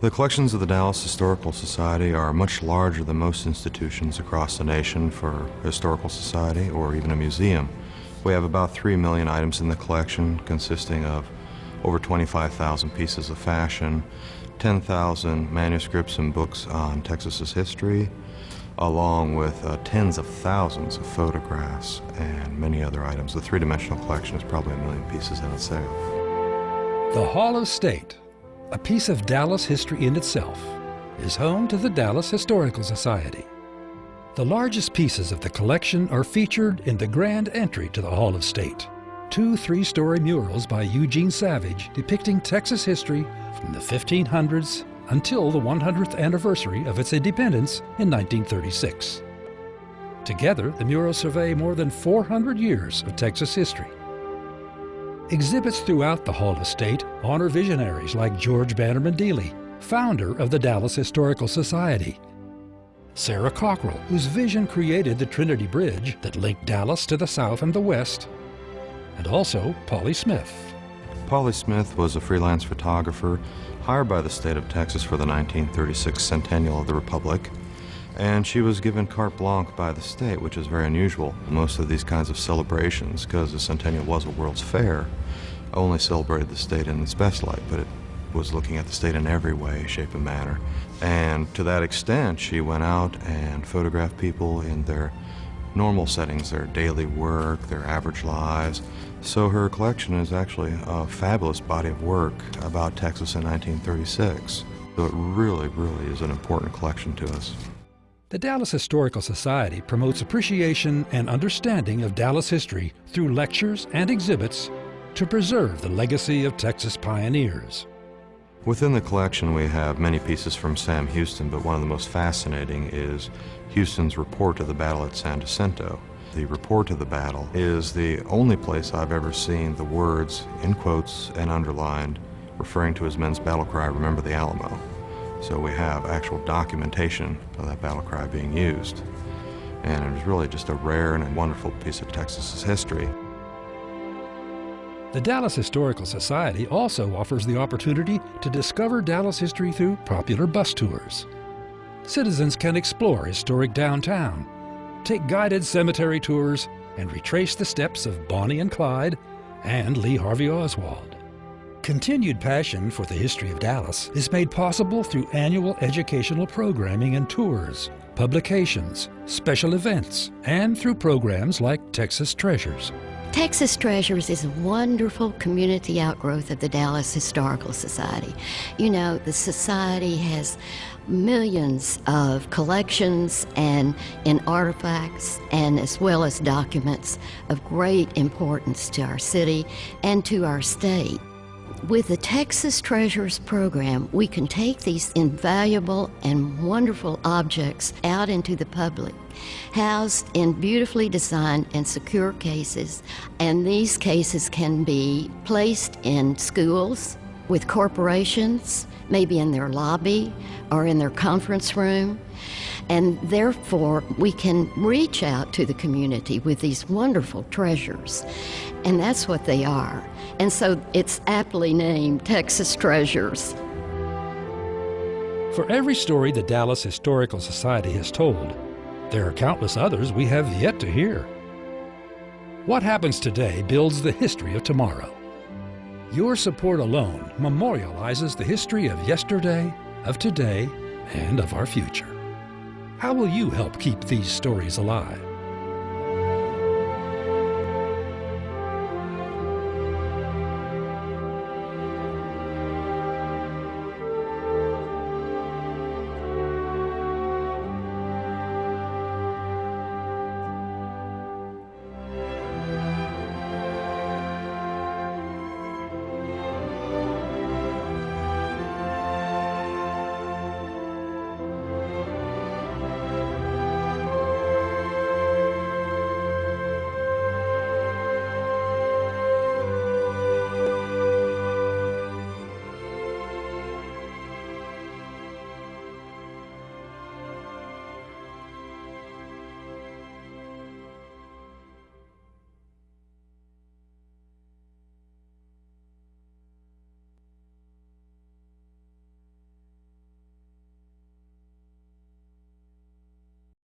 The collections of the Dallas Historical Society are much larger than most institutions across the nation for a historical society or even a museum. We have about 3 million items in the collection, consisting of over 25,000 pieces of fashion, 10,000 manuscripts and books on Texas's history, along with tens of thousands of photographs and many other items. The three-dimensional collection is probably 1 million pieces in itself. The Hall of State, a piece of Dallas history in itself, is home to the Dallas Historical Society. The largest pieces of the collection are featured in the grand entry to the Hall of State. 2 3-story murals by Eugene Savage depicting Texas history from the 1500s until the 100th anniversary of its independence in 1936. Together, the murals survey more than 400 years of Texas history. Exhibits throughout the Hall of State honor visionaries like George Bannerman Dealey, founder of the Dallas Historical Society; Sarah Cockrell, whose vision created the Trinity Bridge that linked Dallas to the south and the west; and also Polly Smith. Polly Smith was a freelance photographer hired by the state of Texas for the 1936 centennial of the Republic, and she was given carte blanche by the state, which is very unusual. Most of these kinds of celebrations, because the centennial was a World's Fair, only celebrated the state in its best light, but it was looking at the state in every way, shape, and manner. And to that extent, she went out and photographed people in their normal settings, their daily work, their average lives. So her collection is actually a fabulous body of work about Texas in 1936. So it really, really is an important collection to us. The Dallas Historical Society promotes appreciation and understanding of Dallas history through lectures and exhibits to preserve the legacy of Texas pioneers. Within the collection we have many pieces from Sam Houston, but one of the most fascinating is Houston's report of the battle at San Jacinto. The report of the battle is the only place I've ever seen the words, in quotes and underlined, referring to his men's battle cry, "Remember the Alamo." So we have actual documentation of that battle cry being used. And it was really just a rare and wonderful piece of Texas's history. The Dallas Historical Society also offers the opportunity to discover Dallas history through popular bus tours. Citizens can explore historic downtown, take guided cemetery tours, and retrace the steps of Bonnie and Clyde and Lee Harvey Oswald. Continued passion for the history of Dallas is made possible through annual educational programming and tours, publications, special events, and through programs like Texas Treasures. Texas Treasures is a wonderful community outgrowth of the Dallas Historical Society. You know, the Society has millions of collections and in artifacts, and as well as documents of great importance to our city and to our state. With the Texas Treasures program, we can take these invaluable and wonderful objects out into the public, housed in beautifully designed and secure cases, and these cases can be placed in schools, with corporations, maybe in their lobby or in their conference room, and therefore we can reach out to the community with these wonderful treasures, and that's what they are. And so it's aptly named Texas Treasures. For every story the Dallas Historical Society has told, there are countless others we have yet to hear. What happens today builds the history of tomorrow. Your support alone memorializes the history of yesterday, of today, and of our future. How will you help keep these stories alive?